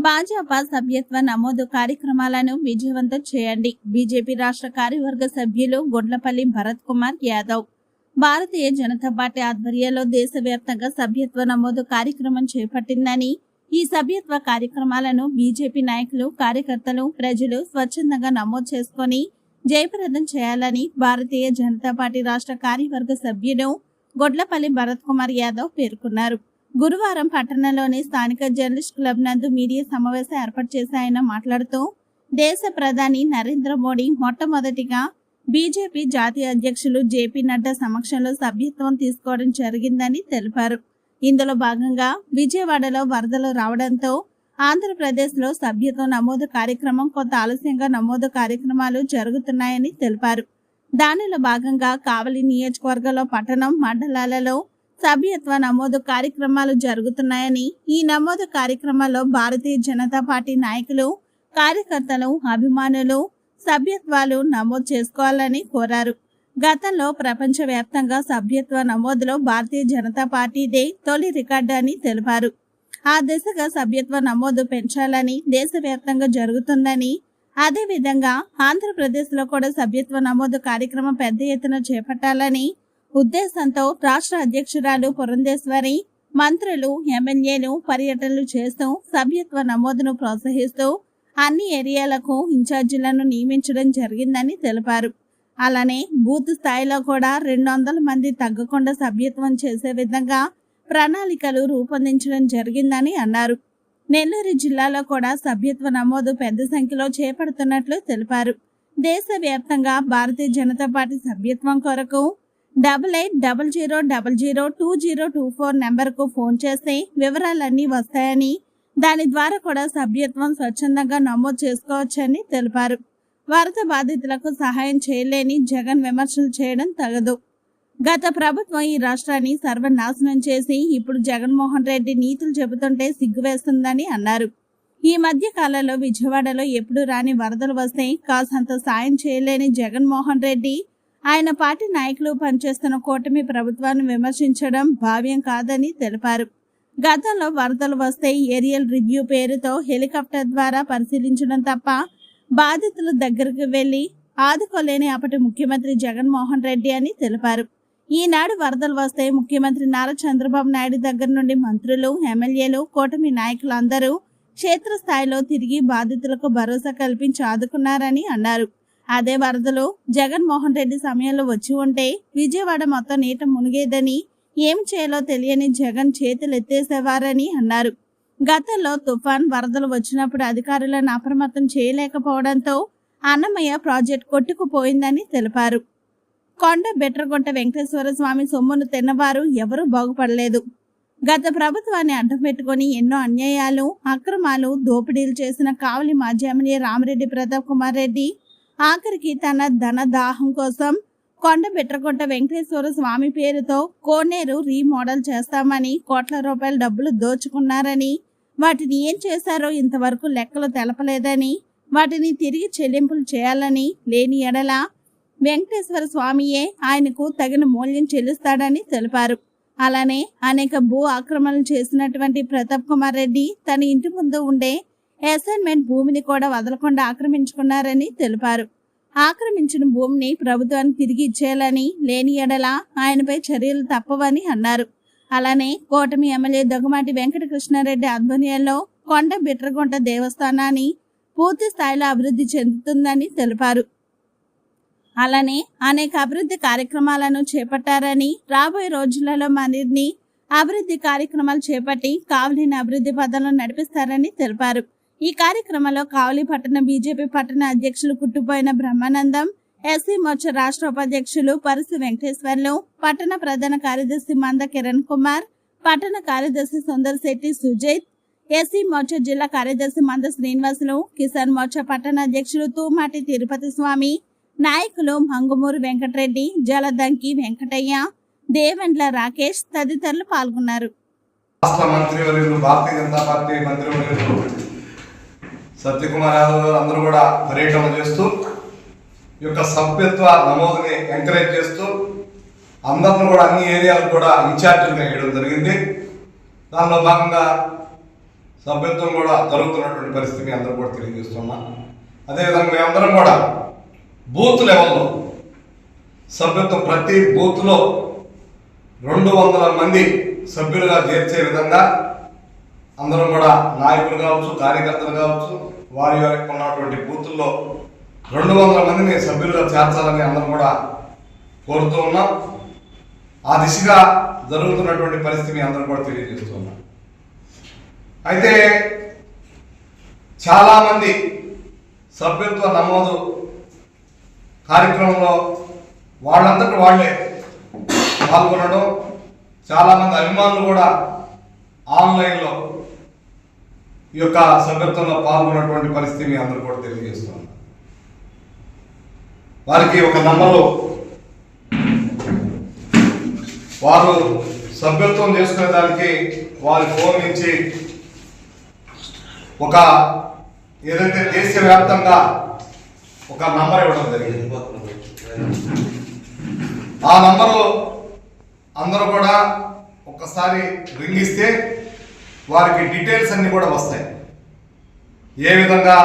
భాజపా సభ్యత్వ నమోదు కార్యక్రమాలను విజయవంతం చేయండి. బీజేపీ రాష్ట్ర కార్యవర్గ సభ్యులు గుండ్లపల్లి భరత్ కుమార్ యాదవ్. భారతీయ జనతా పార్టీ ఆధ్వర్యంలో దేశవ్యాప్తంగా సభ్యత్వ నమోదు కార్యక్రమం చేపట్టిందని, ఈ సభ్యత్వ కార్యక్రమాలను బీజేపీ నాయకులు, కార్యకర్తలు, ప్రజలు స్వచ్ఛందంగా నమోదు చేసుకుని జయప్రదం చేయాలని భారతీయ జనతా పార్టీ రాష్ట్ర కార్యవర్గ సభ్యులు గుండ్లపల్లి భరత్ కుమార్ యాదవ్ పేర్కొన్నారు. గురువారం పట్టణంలోని స్థానిక జర్నలిస్ట్ క్లబ్ నందు మీడియా సమావేశం ఏర్పాటు చేసి ఆయన మాట్లాడుతూ, దేశ ప్రధాని నరేంద్ర మోడీ మొట్టమొదటిగా బీజేపీ జాతీయ అధ్యక్షులు జేపీ నడ్డా సమక్షంలో సభ్యత్వం తీసుకోవడం జరిగిందని తెలిపారు. ఇందులో భాగంగా విజయవాడలో వరదలు రావడంతో ఆంధ్రప్రదేశ్లో సభ్యత్వ నమోదు కార్యక్రమం కొంత ఆలస్యంగా నమోదు కార్యక్రమాలు జరుగుతున్నాయని తెలిపారు. దానిలో భాగంగా కావలి నియోజకవర్గంలో పట్టణం, మండలాలలో సభ్యత్వ నమోదు కార్యక్రమాలు జరుగుతున్నాయని, ఈ నమోదు కార్యక్రమాల్లో భారతీయ జనతా పార్టీ నాయకులు, కార్యకర్తలు, అభిమానులు సభ్యత్వాలు నమోదు చేసుకోవాలని కోరారు. గతంలో ప్రపంచవ్యాప్తంగా సభ్యత్వ నమోదులో భారతీయ జనతా పార్టీదే తొలి రికార్డు అని తెలిపారు. ఆ దిశగా సభ్యత్వ నమోదు పెంచాలని దేశవ్యాప్తంగా జరుగుతుందని, అదేవిధంగా ఆంధ్రప్రదేశ్లో కూడా సభ్యత్వ నమోదు కార్యక్రమం పెద్ద ఎత్తున చేపట్టాలని ఉద్దేశంతో రాష్ట్ర అధ్యక్షురాలు పురంధేశ్వరి, మంత్రులు, ఎమ్మెల్యేలు పర్యటనలు చేస్తూ సభ్యత్వ నమోదును ప్రోత్సహిస్తూ అన్ని ఏరియాలకు ఇన్ఛార్జీలను నియమించడం జరిగిందని తెలిపారు. అలానే బూత్ స్థాయిలో కూడా 200 మంది తగ్గకుండా సభ్యత్వం చేసే విధంగా ప్రణాళికలు రూపొందించడం జరిగిందని అన్నారు. నెల్లూరు జిల్లాలో కూడా సభ్యత్వ నమోదు పెద్ద సంఖ్యలో చేపడుతున్నట్లు తెలిపారు. దేశవ్యాప్తంగా భారతీయ జనతా పార్టీ సభ్యత్వం కొరకు 8800002024 నెంబర్కు ఫోన్ చేస్తే వివరాలన్నీ వస్తాయని, దాని ద్వారా కూడా సభ్యత్వం స్వచ్ఛందంగా నమోదు చేసుకోవచ్చని తెలిపారు. వరద బాధితులకు సహాయం చేయలేని జగన్ విమర్శలు చేయడం తగదు. గత ప్రభుత్వం ఈ రాష్ట్రాన్ని సర్వనాశనం చేసి ఇప్పుడు జగన్మోహన్ రెడ్డి నీతులు చెబుతుంటే సిగ్గువేస్తుందని అన్నారు. ఈ మధ్య కాలంలో విజయవాడలో ఎప్పుడు రాని వరదలు వస్తే కాసంత సాయం చేయలేని జగన్మోహన్ రెడ్డి, ఆయన పార్టీ నాయకులు పనిచేస్తున్న కూటమి ప్రభుత్వాన్ని విమర్శించడం భావ్యం కాదని తెలిపారు. గతంలో వరదలు వస్తే ఏరియల్ రివ్యూ పేరుతో హెలికాప్టర్ ద్వారా పరిశీలించడం తప్ప బాధితుల దగ్గరకు వెళ్లి ఆదుకోలేని అప్పటి ముఖ్యమంత్రి జగన్మోహన్ రెడ్డి అని తెలిపారు. ఈనాడు వరదలు వస్తే ముఖ్యమంత్రి నారా చంద్రబాబు నాయుడు దగ్గర నుండి మంత్రులు, ఎమ్మెల్యేలు, కూటమి నాయకులు అందరూ క్షేత్రస్థాయిలో తిరిగి బాధితులకు భరోసా కల్పించి ఆదుకున్నారని అన్నారు. అదే వరదలు జగన్మోహన్ రెడ్డి సమయంలో వచ్చి ఉంటే విజయవాడ మొత్తం నీట మునిగేదని, ఏం చేయాలో తెలియని జగన్ చేతులు ఎత్తేసేవారని అన్నారు. గతంలో తుఫాన్, వరదలు వచ్చినప్పుడు అధికారులను అప్రమత్తం చేయలేకపోవడంతో అన్నమయ్య ప్రాజెక్టు కొట్టుకుపోయిందని తెలిపారు. కొండ బెట్రగుంట వెంకటేశ్వర స్వామి సొమ్మును తిన్నవారు ఎవరూ బాగుపడలేదు. గత ప్రభుత్వాన్ని అడ్డం పెట్టుకుని ఎన్నో అన్యాయాలు, అక్రమాలు, దోపిడీలు చేసిన కావలి మాజీ ఎమ్మెల్యే రామిరెడ్డి ప్రతాప్ కుమార్ రెడ్డి ఆఖరికి తన ధన దాహం కోసం కొండ బెట్రగుంట వెంకటేశ్వర స్వామి పేరుతో కోనేరు రీమోడల్ చేస్తామని కోట్ల రూపాయల డబ్బులు దోచుకున్నారని, వాటిని ఏం చేశారో ఇంతవరకు లెక్కలు తెలపలేదని, వాటిని తిరిగి చెల్లింపులు చేయాలని, లేని ఎడల వెంకటేశ్వర స్వామియే ఆయనకు తగిన మూల్యం చెల్లిస్తాడని తెలిపారు. అలానే అనేక భూ ఆక్రమణలు చేసినటువంటి ప్రతాప్ కుమార్ రెడ్డి తన ఇంటి ముందు ఉండే అసైన్మెంట్ భూమిని కూడా వదలకుండా ఆక్రమించుకున్నారని తెలిపారు. ఆక్రమించిన భూమిని ప్రభుత్వానికి తిరిగి ఇచ్చేయాలని, లేని ఎడల ఆయనపై చర్యలు తప్పవని అన్నారు. అలానే కూటమి ఎమ్మెల్యే దొగమాటి వెంకటకృష్ణారెడ్డి ఆధ్వర్యంలో కొండ బిట్రగుంట దేవస్థానాన్ని పూర్తి స్థాయిలో అభివృద్ధి చెందుతుందని తెలిపారు. అలానే అనేక అభివృద్ధి కార్యక్రమాలను చేపట్టారని, రాబోయే రోజులలో మరిన్ని అభివృద్ధి కార్యక్రమాలు చేపట్టి కావలిని అభివృద్ధి పథంలో నడిపిస్తారని తెలిపారు. ఈ కార్యక్రమంలో కావలి పట్టణ బీజేపీ పట్టణ అధ్యక్షులు కుట్టుపోయిన బ్రహ్మానందం, ఎస్సీ మోర్చా రాష్ట్ర ఉపాధ్యక్షులు పరుసు వెంకటేశ్వర్లు, పట్టణ ప్రధాన కార్యదర్శి మంద కిరణ్ కుమార్, పట్టణ కార్యదర్శి సుందర్ శెట్టి సుజైత్, ఎస్సీ మోర్చా జిల్లా కార్యదర్శి మంద శ్రీనివాసులు, కిసాన్ మోర్చా పట్టణ అధ్యక్షులు తూమాటి తిరుపతి స్వామి, నాయకులు మంగుమూరు వెంకటరెడ్డి, జలదంకి వెంకటయ్య, దేవెండ్ల రాకేష్ తదితరులు పాల్గొన్నారు. సత్యకుమార్ యాదవ్ గారు అందరూ కూడా పర్యటన చేస్తూ ఈ యొక్క సభ్యత్వ నమోదుని ఎంకరేజ్ చేస్తూ అందరిని కూడా అన్ని ఏరియాలకు కూడా ఇన్ఛార్జీలుగా వేయడం జరిగింది. దానిలో భాగంగా సభ్యత్వం కూడా జరుగుతున్నటువంటి పరిస్థితి అందరూ కూడా తెలియజేస్తున్నా. అదేవిధంగా మేమందరం కూడా బూత్ లెవెల్లో సభ్యత్వం ప్రతి బూత్లో 200 మంది సభ్యులుగా చేర్చే విధంగా అందరం కూడా నాయకులు కావచ్చు, కార్యకర్తలు కావచ్చు, వారి వారికి ఉన్నటువంటి బూతుల్లో 200 మందిని సభ్యులుగా చేర్చాలని అందరం కూడా కోరుతూ ఉన్నాం. ఆ దిశగా జరుగుతున్నటువంటి పరిస్థితిని అందరూ కూడా తెలియజేస్తున్నాం. అయితే చాలామంది సభ్యత్వ నమోదు కార్యక్రమంలో వాళ్ళంతటి వాళ్ళే పాల్గొనడం, చాలామంది అభిమానులు కూడా ఆన్లైన్లో ఈ యొక్క సభ్యత్వంలో పాల్గొన్నటువంటి పరిస్థితి మీ అందరూ కూడా తెలియజేస్తున్నాం. వారికి ఒక నంబరు వారు సభ్యత్వం చేసుకునే దానికి వారి ఫోన్ నుంచి ఒక ఏదైతే దేశవ్యాప్తంగా ఒక నంబర్ ఇవ్వడం జరిగింది. ఆ నంబరు అందరూ కూడా ఒక్కసారి రింగ్ ఇస్తే వారికి డీటెయిల్స్ అన్నీ కూడా వస్తాయి. ఏ విధంగా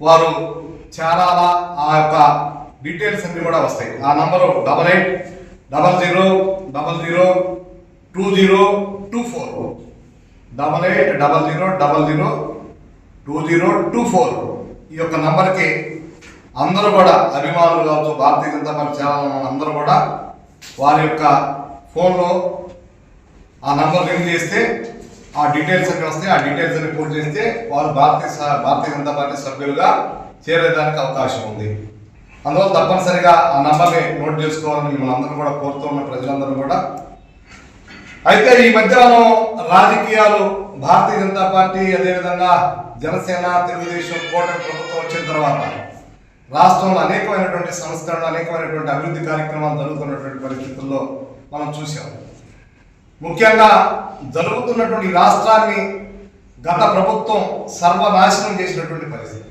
వారు చేరాలా ఆ యొక్క డీటెయిల్స్ అన్నీ కూడా వస్తాయి. ఆ నంబరు 8800002024 8800002024 ఈ యొక్క నంబర్కి అందరూ కూడా అభిమానులు కావచ్చు, భారతీయ జనతా పార్టీ చేరాలన్న అందరూ కూడా వారి యొక్క ఫోన్లో ఆ నంబర్ రింగ్ చేస్తే ఆ డీటెయిల్స్ అన్ని వస్తాయి. ఆ డీటెయిల్స్ అన్ని పూర్తి చేస్తే వారు భారతీయ జనతా పార్టీ సభ్యులుగా చేరేదానికి అవకాశం ఉంది. అందువల్ల తప్పనిసరిగా ఆ నంబర్ని నోట్ చేసుకోవాలని మిమ్మల్ని అందరూ కూడా కోరుతూ ఉన్న ప్రజలందరూ కూడా. అయితే ఈ మధ్య మనం రాజకీయాలు భారతీయ జనతా పార్టీ అదేవిధంగా జనసేన, తెలుగుదేశం కూటమి ప్రభుత్వం వచ్చిన తర్వాత రాష్ట్రంలో అనేకమైనటువంటి సంస్కరణలు, అనేకమైనటువంటి అభివృద్ధి కార్యక్రమాలు జరుగుతున్నటువంటి పరిస్థితుల్లో మనం చూసాం. ముఖ్యంగా జరుగుతున్నటువంటి రాష్ట్రాన్ని గత ప్రభుత్వం సర్వనాశనం చేసినటువంటి పరిస్థితి.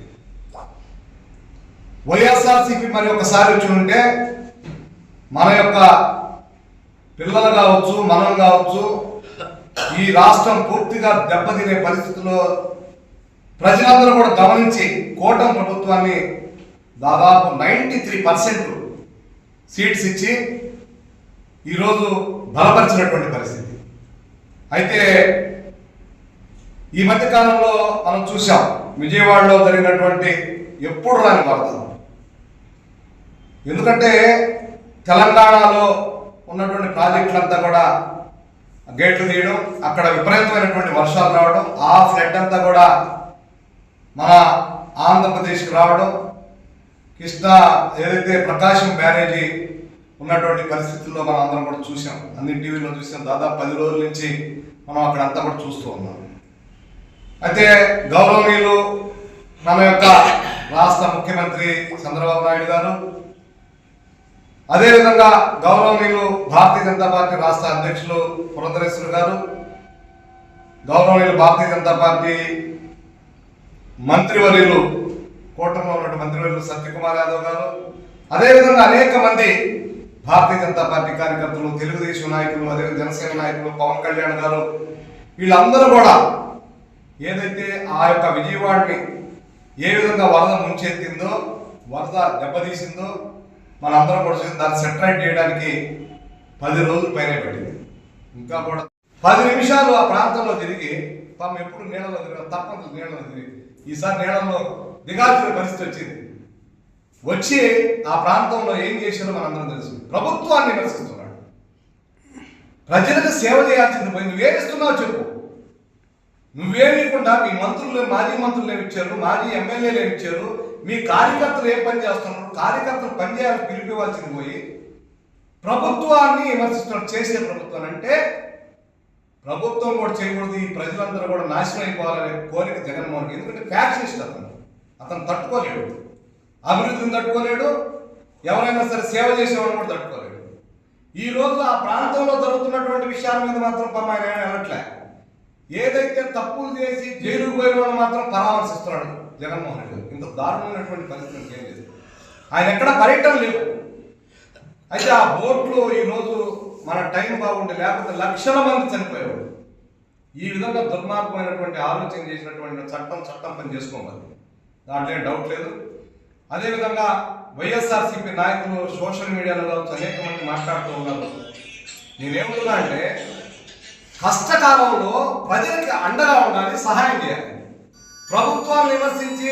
వైఎస్ఆర్సీపీ మరి ఒకసారి వచ్చి ఉంటే మన యొక్క పిల్లలు కావచ్చు, మనం కావచ్చు, ఈ రాష్ట్రం పూర్తిగా దెబ్బతినే పరిస్థితుల్లో ప్రజలందరూ కూడా గమనించి కూటమి ప్రభుత్వాన్ని దాదాపు 93% సీట్స్ ఇచ్చి ఈరోజు బలపరిచినటువంటి పరిస్థితి. అయితే ఈ మధ్య కాలంలో మనం చూసాం విజయవాడలో జరిగినటువంటి ఎప్పుడు రాని వరద. ఎందుకంటే తెలంగాణలో ఉన్నటువంటి ప్రాజెక్టులంతా కూడా గేట్లు తీయడం, అక్కడ విపరీతమైనటువంటి వర్షాలు రావడం, ఆ ఫ్లడ్ అంతా కూడా మన ఆంధ్రప్రదేశ్కి రావడం, కృష్ణా ఏదైతే ప్రకాశం బ్యారేజీ ఉన్నటువంటి పరిస్థితుల్లో మనం అందరం కూడా చూసాం, అన్ని టీవీలో చూసాం. దాదాపు 10 రోజుల నుంచి మనం అక్కడంతా కూడా చూస్తూ ఉన్నాం. అయితే గౌరవనీయులు మన యొక్క రాష్ట్ర ముఖ్యమంత్రి చంద్రబాబు నాయుడు గారు, అదేవిధంగా గౌరవనీయులు భారతీయ జనతా పార్టీ రాష్ట్ర అధ్యక్షులు పురంధరేశ్వరి గారు, గౌరవనీయులు భారతీయ జనతా పార్టీ మంత్రివర్యులు కూటమిలో ఉన్నటువంటి మంత్రివర్యులు సత్యకుమార్ యాదవ్ గారు, అదేవిధంగా అనేక మంది భారతీయ జనతా పార్టీ కార్యకర్తలు, తెలుగుదేశం నాయకులు, అదే జనసేన నాయకులు, పవన్ కళ్యాణ్ గారు, వీళ్ళందరూ కూడా ఏదైతే ఆ యొక్క విజయవాడని ఏ విధంగా వరద ముంచెత్తిందో, వరద దెబ్బతీసిందో మనందరం కూడా చూసి దాన్ని సెటరైట్ చేయడానికి 10 రోజుల పైన పెట్టింది. ఇంకా కూడా 10 నిమిషాలు ఆ ప్రాంతంలో తిరిగి పాపం ఎప్పుడు నీళ్ళలో తిరిగి తప్పదు, నీళ్ళలో తిరిగి ఈసారి నీళ్ళలో దిగాల్సిన పరిస్థితి వచ్చింది. వచ్చి ఆ ప్రాంతంలో ఏం చేశారో మనందరం తెలుసు. ప్రభుత్వాన్ని విమర్శిస్తున్నాడు. ప్రజలకు సేవ చేయాల్సింది పోయి నువ్వేమిస్తున్నావు చెప్పు. నువ్వేమికుండా మీ మంత్రులు, మాజీ మంత్రులు ఏమిచ్చారు, మాజీ ఎమ్మెల్యేలు ఏమిచ్చారు, మీ కార్యకర్తలు ఏం పని చేస్తున్నారు, కార్యకర్తలు పనిచేయాలని పిలిపివ్వాల్సింది పోయి ప్రభుత్వాన్ని విమర్శిస్తున్నాడు. చేసే ప్రభుత్వం అంటే ప్రభుత్వం కూడా చేయకూడదు, ఈ ప్రజలందరూ కూడా నాశనం అయిపోవాలనే కోరిక జగన్మోహన్. ఎందుకంటే ఫ్యాక్షనిస్ట్ అతను తట్టుకోలేడు, అభివృద్ధిని తట్టుకోలేడు, ఎవరైనా సరే సేవ చేసేవాడు కూడా తట్టుకోలేడు. ఈ రోజు ఆ ప్రాంతంలో జరుగుతున్నటువంటి విషయాల మీద మాత్రం ఆయన వెళ్ళట్లే. ఏదైతే తప్పులు చేసి జైలుకు పోయిన వాళ్ళు మాత్రం పరామర్శిస్తున్నాడు జగన్మోహన్ రెడ్డి. ఇంత దారుణమైనటువంటి పరిస్థితి ఏం లేదు. ఆయన ఎక్కడ పర్యటన లేవు. అయితే ఆ బోట్లు ఈరోజు మన టైం బాగుంటే లేకపోతే లక్షల మంది చనిపోయేవాడు. ఈ విధంగా దుర్మార్గమైనటువంటి ఆలోచన చేసినటువంటి చట్టం పని చేసుకోవాలి, దాంట్లో ఏం డౌట్ లేదు. అదేవిధంగా వైఎస్ఆర్సీపీ నాయకులు సోషల్ మీడియాలో కావచ్చు అనేక మంది మాట్లాడుతూ ఉన్నారు. నేనేమంటున్నా అంటే కష్టకాలంలో ప్రజలకి అండగా ఉండాలి, సహాయం చేయాలి. ప్రభుత్వాన్ని విమర్శించి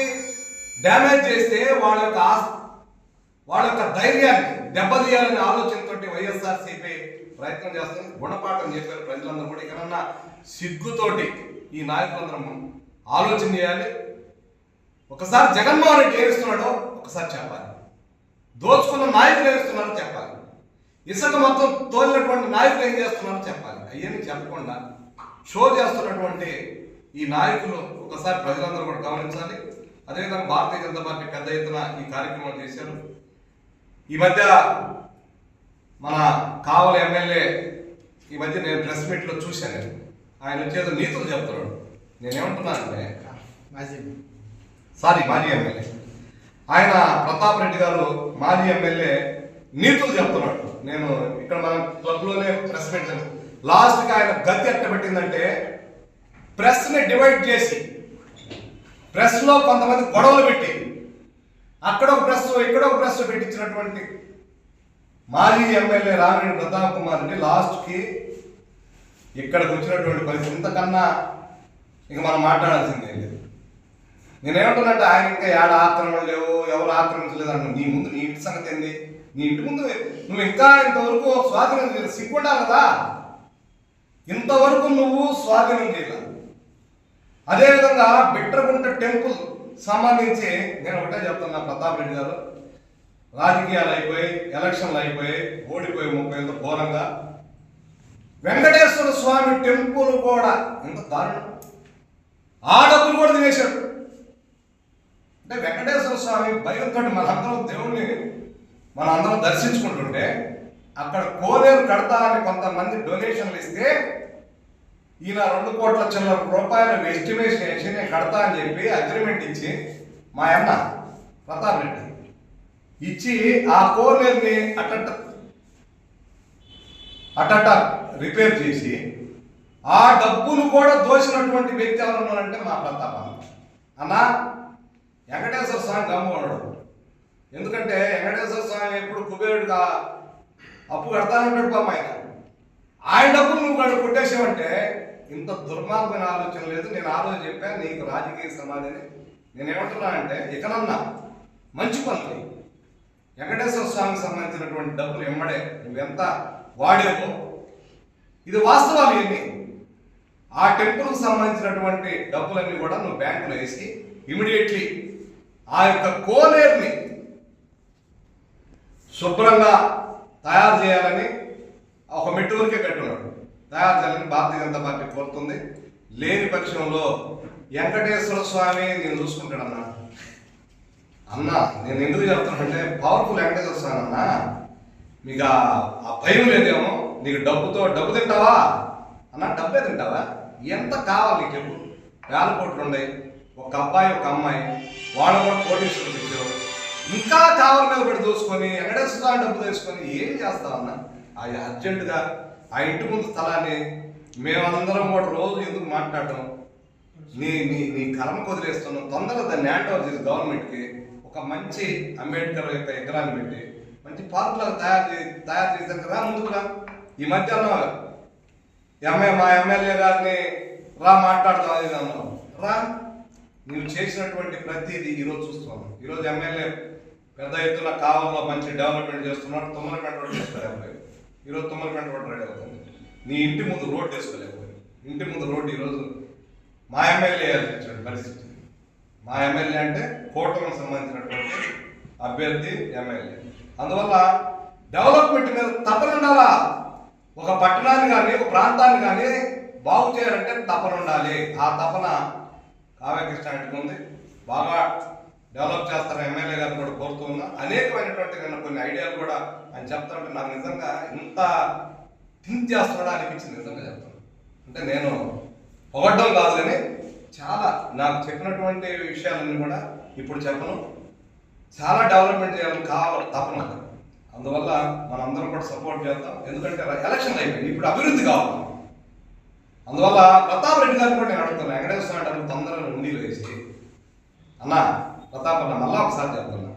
డ్యామేజ్ చేస్తే వాళ్ళ యొక్క ధైర్యాన్ని దెబ్బతీయాలనే ఆలోచనతోటి వైఎస్ఆర్సీపీ ప్రయత్నం చేస్తుంది. గుణపాఠం చెప్పారు ప్రజలందరూ కూడా. ఇకనన్నా సిగ్గుతోటి ఈ నాయకులందరం ఆలోచన చేయాలి. ఒకసారి జగన్మోహన్ రెడ్డి ఏమిస్తున్నాడో ఒకసారి చెప్పాలి, దోచుకున్న నాయకులు ఏమిస్తున్నారో చెప్పాలి, ఇసుక మొత్తం తోలినటువంటి నాయకులు ఏం చేస్తున్నారో చెప్పాలి. అవన్నీ చెప్పకుండా షో చేస్తున్నటువంటి ఈ నాయకులు ఒకసారి ప్రజలందరూ కూడా గమనించాలి. అదేవిధంగా భారతీయ జనతా పార్టీ పెద్ద ఎత్తున ఈ కార్యక్రమం చేశారు. ఈ మధ్య మన కావలి ఎమ్మెల్యే ఈ మధ్య నేను ప్రెస్ మీట్లో చూశాను, ఆయన వచ్చేదో నీతులు చెప్తున్నాడు. నేనేమంటున్నానంటే మాజీ ఎమ్మెల్యే ఆయన ప్రతాప్ రెడ్డి గారు మాజీ ఎమ్మెల్యే నీతులు చెప్తున్నాడు. నేను ఇక్కడ మన క్లబ్లోనే ప్రెస్ పెట్టాను. లాస్ట్కి ఆయన గతి ఎట్టబెట్టిందంటే ప్రెస్ని డివైడ్ చేసి ప్రెస్లో కొంతమంది గొడవలు పెట్టి అక్కడ ఒక ప్రెస్ ఇక్కడ ఒక ప్రెస్ పెట్టించినటువంటి మాజీ ఎమ్మెల్యే రామిరెడ్డి ప్రతాప్ కుమార్ రెడ్డి లాస్ట్కి ఇక్కడికి వచ్చినటువంటి పరిస్థితి. ఇంతకన్నా ఇక మనం మాట్లాడాల్సిందే లేదు. నేనేమంటున్నట్టు ఆయన ఇంకా ఏడ ఆక్రమణలు లేవు, ఎవరు ఆక్రమించలేదు అంటున్నా. నీ ముందు నీ ఇంటి సంగతి ఏంది? నీ ఇంటి ముందు నువ్వు ఇంకా ఇంతవరకు స్వాధీనం చేయలేదు, సిగ్గుండాలి కదా. ఇంతవరకు నువ్వు స్వాధీనం చేయలేదు. అదేవిధంగా బిట్రగుంట టెంపుల్ సంబంధించి నేను ఒకటే చెప్తున్నా, ప్రతాప్ రెడ్డి గారు రాజకీయాలు అయిపోయి ఎలక్షన్లు అయిపోయి ఓడిపోయి 30 ఏళ్ళతో ఘోరంగా వెంకటేశ్వర స్వామి టెంపుల్ కూడా ఎంత దారుణం, ఆ డబ్బులు కూడా తినేశాడు. అంటే వెంకటేశ్వర స్వామి భయంతో మనందరం దర్శించుకుంటుంటే అక్కడ కోనేరు కడతా అని కొంతమంది డొనేషన్లు ఇస్తే ఈయన 2 కోట్ల చిల్లర రూపాయలు ఎస్టిమేషన్ వేసి నేను కడతా అని చెప్పి అగ్రిమెంట్ ఇచ్చి మా అన్న ప్రతాప్ రెడ్డి ఇచ్చి ఆ కోనేరుని అట్టట రిపేర్ చేసి ఆ డబ్బును కూడా దోసినటువంటి వ్యక్తి ఎవరు ఉన్నారంటే మా ప్రతాప్ అన్న. వెంకటేశ్వర స్వామి గమ్మున్నాడు. ఎందుకంటే వెంకటేశ్వర స్వామి ఎప్పుడు కుబేరుడిగా అప్పు కడతానంటాడు పాప. ఆయన డబ్బులు నువ్వు కొట్టేసావంటే ఇంత దుర్మార్గమైన ఆలోచన లేదు. నేను ఆ రోజు చెప్పాను నీకు రాజకీయ సమాధిని. నేనేమంటున్నా అంటే ఇకనన్నా మంచి పనులు వెంకటేశ్వర స్వామికి సంబంధించినటువంటి డబ్బులు ఎమ్మడే నువ్వెంత వాడేవో ఇది వాస్తవాలు. ఇవన్నీ ఆ టెంపుల్కి సంబంధించినటువంటి డబ్బులన్నీ కూడా నువ్వు బ్యాంకులో వేసి ఇమీడియట్లీ ఆ యొక్క కోనేరుని శుభ్రంగా తయారు చేయాలని ఒక మెట్టువరకే కట్టున్నాడు. తయారు చేయాలని భారతీయ జనతా పార్టీ కోరుతుంది. లేని పక్షంలో వెంకటేశ్వర స్వామి నేను చూసుకుంటాడన్నా. అన్న నేను ఎందుకు చెప్తానంటే పవర్ఫుల్ వెంకటేశ్వర స్వామి అన్న, మీకు ఆ భయం లేదేమో. నీకు డబ్బు తింటావా అన్న? డబ్బే తింటావా? ఎంత కావాలి నీకు చెప్పు? 1,000 కోట్లు ఉన్నాయి, ఒక అబ్బాయి ఒక అమ్మాయి, వాళ్ళు కూడా కోటీశ్వరులు ఇచ్చారు. ఇంకా కావాలి మీద పడి దోసుకొని వెంకటేశ్వర స్వామి డబ్బు తీసుకొని ఏం చేస్తావన్న? అది అర్జెంటుగా ఆ ఇంటి ముందు స్థలాన్ని మేమందరం కూడా రోజు ఎందుకు మాట్లాడటం, నీ కర్మకు వదిలేస్తున్నాం. తొందరగా దాన్ని హ్యాండ్ ఓవర్ చేసి గవర్నమెంట్కి ఒక మంచి అంబేద్కర్ యొక్క విగ్రహాన్ని పెట్టి మంచి పార్కులకు తయారు చేశారు రా ముందుగా. ఈ మధ్యలో మా ఎమ్మెల్యే గారిని రా మాట్లాడతాం అది అన్నాం. రా, నువ్వు చేసినటువంటి ప్రతిదీ ఈరోజు చూస్తున్నాను. ఈరోజు ఎమ్మెల్యే పెద్ద ఎత్తున కావల్లో మంచి డెవలప్మెంట్ చేస్తున్నాడు. తుమ్మలపేట రోడ్ వేసుకోలేకపోయాడు. ఈరోజు తుమ్మలపేట రోడ్ రెడీ అవుతుంది. నీ ఇంటి ముందు రోడ్ వేసుకోలేకపోయాడు. ఇంటి ముందు రోడ్డు ఈరోజు మా ఎమ్మెల్యే ఇచ్చాడు పరిస్థితి. మా ఎమ్మెల్యే అంటే కూటమికి సంబంధించినటువంటి అభ్యర్థి ఎమ్మెల్యే. అందువల్ల డెవలప్మెంట్ మీద తపన ఉండాలా. ఒక పట్టణాన్ని కానీ ఒక ప్రాంతాన్ని కానీ బాగు చేయాలంటే తపన ఉండాలి. ఆ తపన కావ్య కృష్ణారెడ్డికి ఉంది. బాగా డెవలప్ చేస్తారని ఎమ్మెల్యే గారు కూడా కోరుతూ ఉన్నా. అనేకమైనటువంటి నేను కొన్ని ఐడియాలు కూడా ఆయన చెప్తానంటే నాకు నిజంగా ఇంత థింక్ చేస్తున్నాడా అనిపించింది. నిజంగా చెప్తాను అంటే నేను పొగడ్డం కాదు కానీ చాలా నాకు చెప్పినటువంటి విషయాలన్నీ కూడా ఇప్పుడు చెప్పను. చాలా డెవలప్మెంట్ చేయాలని కావాలి తపన. అందువల్ల మనందరం కూడా సపోర్ట్ చేద్దాం. ఎందుకంటే ఎలక్షన్ అయిపోయింది, ఇప్పుడు అభివృద్ధి కావాలి. అందువల్ల ప్రతాప్ రెడ్డి గారు కూడా నేను అడుగుతున్నా, వెంకటేశ్వర స్వామి డబ్బులు తొందరగా ఉండీలు వేసి అన్న ప్రతాప్ అన్న మళ్ళా ఒకసారి చెప్తున్నా,